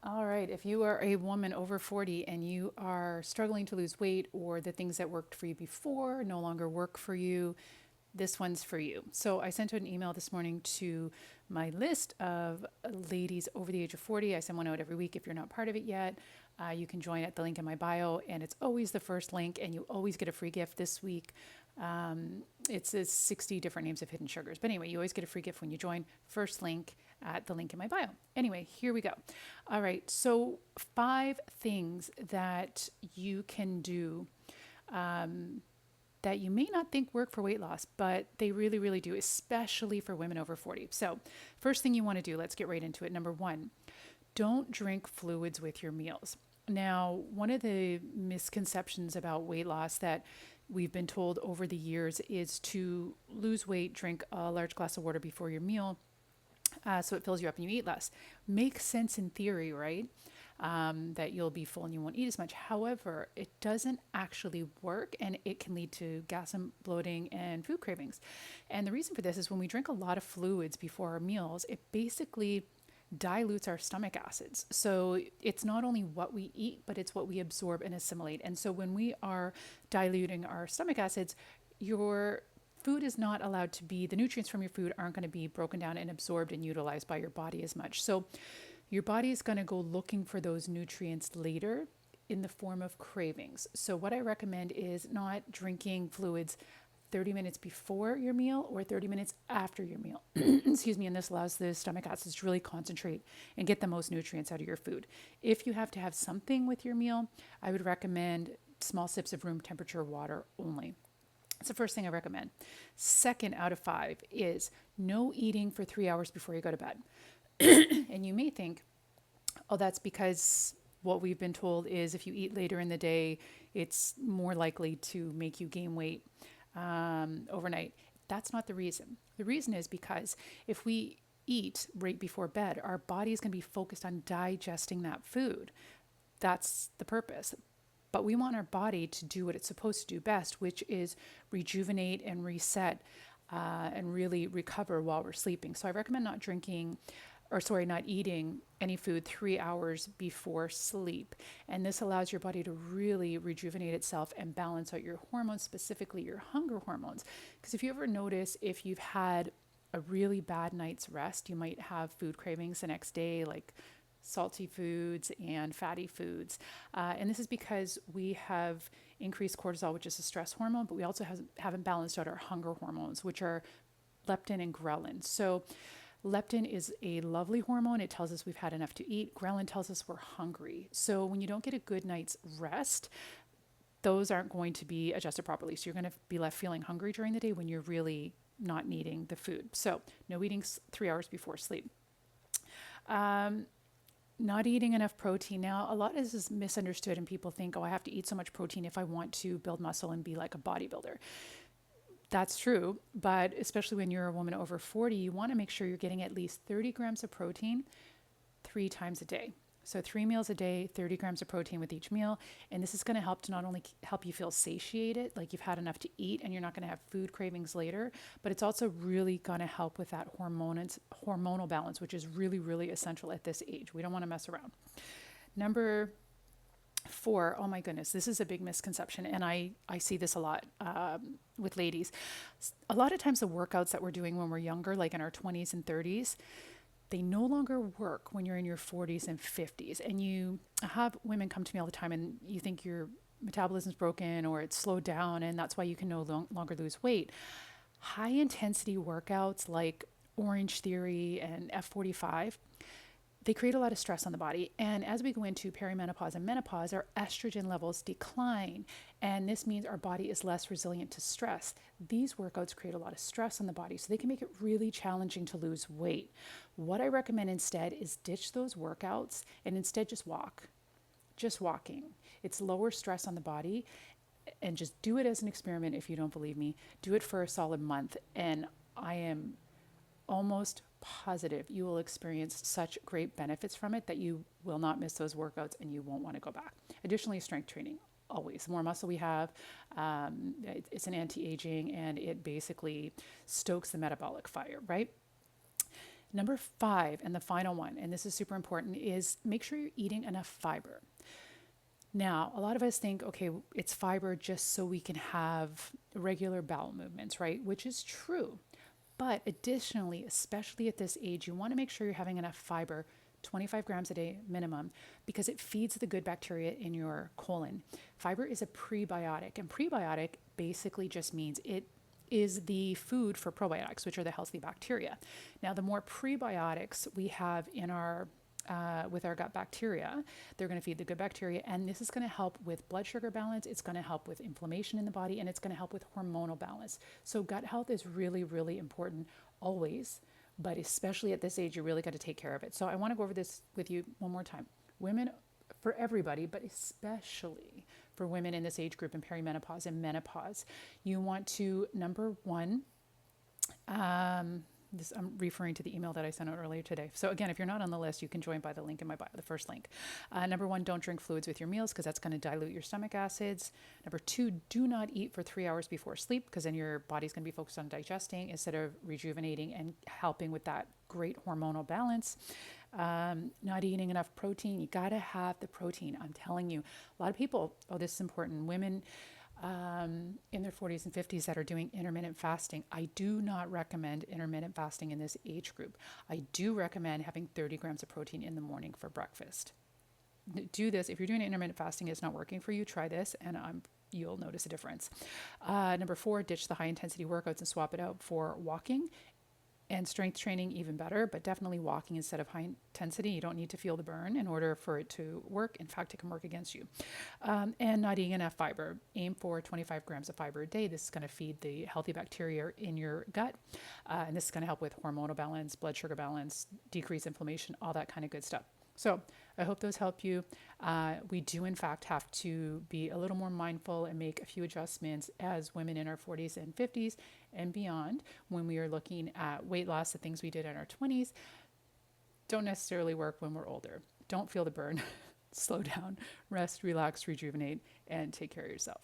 All right. If you are a woman over 40 and you are struggling to lose weight, or the things that worked for you before no longer work for you, this one's for you. So I sent out an email this morning to my list of ladies over the age of 40. I send one out every week. If you're not part of it yet, you can join at the link in my bio, and it's always the first link, and you always get a free gift. This week, it's 60 different names of hidden sugars. But anyway, you always get a free gift when you join. First link at the link in my bio. Anyway, here we go. All right. So, 5 things that you can do that you may not think work for weight loss, but they really, really do, especially for women over 40. So, first thing you want to do, let's get right into it. Number one, don't drink fluids with your meals. Now, one of the misconceptions about weight loss that we've been told over the years is to lose weight, drink a large glass of water before your meal, so it fills you up and you eat less. Makes sense in theory, right? That you'll be full and you won't eat as much. However, it doesn't actually work, and it can lead to gas and bloating and food cravings. And the reason for this is when we drink a lot of fluids before our meals, it basically dilutes our stomach acids. So it's not only what we eat, but it's what we absorb and assimilate. And so when we are diluting our stomach acids, your food is not allowed to be, the nutrients from your food aren't going to be broken down and absorbed and utilized by your body as much. So your body is going to go looking for those nutrients later in the form of cravings. So what I recommend is not drinking fluids 30 minutes before your meal or 30 minutes after your meal. Excuse me. And this allows the stomach acids to really concentrate and get the most nutrients out of your food. If you have to have something with your meal, I would recommend small sips of room temperature water only. That's the first thing I recommend. Second out of 5 is no eating for 3 hours before you go to bed. And you may think, oh, that's because what we've been told is if you eat later in the day, it's more likely to make you gain weight overnight. That's not the reason. The reason is because if we eat right before bed, our body is going to be focused on digesting that food. That's the purpose. But we want our body to do what it's supposed to do best, which is rejuvenate and reset and really recover while we're sleeping. So I recommend not eating any food 3 hours before sleep. And this allows your body to really rejuvenate itself and balance out your hormones, specifically your hunger hormones. Because if you ever notice, if you've had a really bad night's rest, you might have food cravings the next day, like salty foods and fatty foods. And this is because we have increased cortisol, which is a stress hormone, but we also haven't balanced out our hunger hormones, which are leptin and ghrelin. So leptin is a lovely hormone. It tells us we've had enough to eat. Ghrelin tells us we're hungry. So when you don't get a good night's rest, those aren't going to be adjusted properly. So you're going to be left feeling hungry during the day when you're really not needing the food. So no eating 3 hours before sleep. Not eating enough protein. Now, a lot of this is misunderstood, and people think, oh, I have to eat so much protein if I want to build muscle and be like a bodybuilder. That's true, but especially when you're a woman over 40, you want to make sure you're getting at least 30 grams of protein 3 times a day. So 3 meals a day, 30 grams of protein with each meal. And this is going to help to not only help you feel satiated, like you've had enough to eat and you're not going to have food cravings later, but it's also really going to help with that hormonal balance, which is really, really essential at this age. We don't want to mess around. Number 4, oh my goodness, this is a big misconception, and I see this a lot with ladies. A lot of times the workouts that we're doing when we're younger, like in our 20s and 30s, they no longer work when you're in your 40s and 50s. And you have women come to me all the time, and you think your metabolism's broken or it's slowed down, and that's why you can no longer lose weight. High intensity workouts like Orange Theory and F45, they create a lot of stress on the body. And as we go into perimenopause and menopause, our estrogen levels decline. And this means our body is less resilient to stress. These workouts create a lot of stress on the body, so they can make it really challenging to lose weight. What I recommend instead is ditch those workouts and instead just walk. Just walking. It's lower stress on the body. And just do it as an experiment if you don't believe me. Do it for a solid month. And I am almost positive you will experience such great benefits from it that you will not miss those workouts and you won't want to go back. Additionally, strength training. Always. The more muscle we have, it's an anti-aging, and it basically stokes the metabolic fire, right? Number five, and the final one, and this is super important, is make sure you're eating enough fiber. Now, a lot of us think, okay, it's fiber just so we can have regular bowel movements, right? Which is true. But additionally, especially at this age, you want to make sure you're having enough fiber, 25 grams a day minimum, because it feeds the good bacteria in your colon. Fiber is a prebiotic, and prebiotic basically just means it is the food for probiotics, which are the healthy bacteria. Now, the more prebiotics we have in our with our gut bacteria, they're going to feed the good bacteria, and this is going to help with blood sugar balance. It's going to help with inflammation in the body, and it's going to help with hormonal balance. So gut health is really, really important always, but especially at this age, you really got to take care of it. So I want to go over this with you one more time. Women, for everybody, but especially for women in this age group in perimenopause and menopause, you want to, number one, I'm referring to the email that I sent out earlier today. So again, if you're not on the list, you can join by the link in my bio, the first link. Number one, don't drink fluids with your meals because that's going to dilute your stomach acids. Number two, do not eat for 3 hours before sleep because then your body's going to be focused on digesting instead of rejuvenating and helping with that great hormonal balance. Not eating enough protein. You got to have the protein. I'm telling you, a lot of people, oh, this is important. Women in their 40s and 50s that are doing intermittent fasting. I do not recommend intermittent fasting in this age group. I do recommend having 30 grams of protein in the morning for breakfast. Do this. If you're doing intermittent fasting, it's not working for you, try this and you'll notice a difference. Number four, ditch the high intensity workouts and swap it out for walking. And strength training, even better, but definitely walking instead of high intensity. You don't need to feel the burn in order for it to work. In fact, it can work against you. And not eating enough fiber. Aim for 25 grams of fiber a day. This is going to feed the healthy bacteria in your gut. And this is going to help with hormonal balance, blood sugar balance, decrease inflammation, all that kind of good stuff. So I hope those help you. We do, in fact, have to be a little more mindful and make a few adjustments as women in our 40s and 50s and beyond when we are looking at weight loss. The things we did in our 20s don't necessarily work when we're older. Don't feel the burn. Slow down, rest, relax, rejuvenate, and take care of yourself.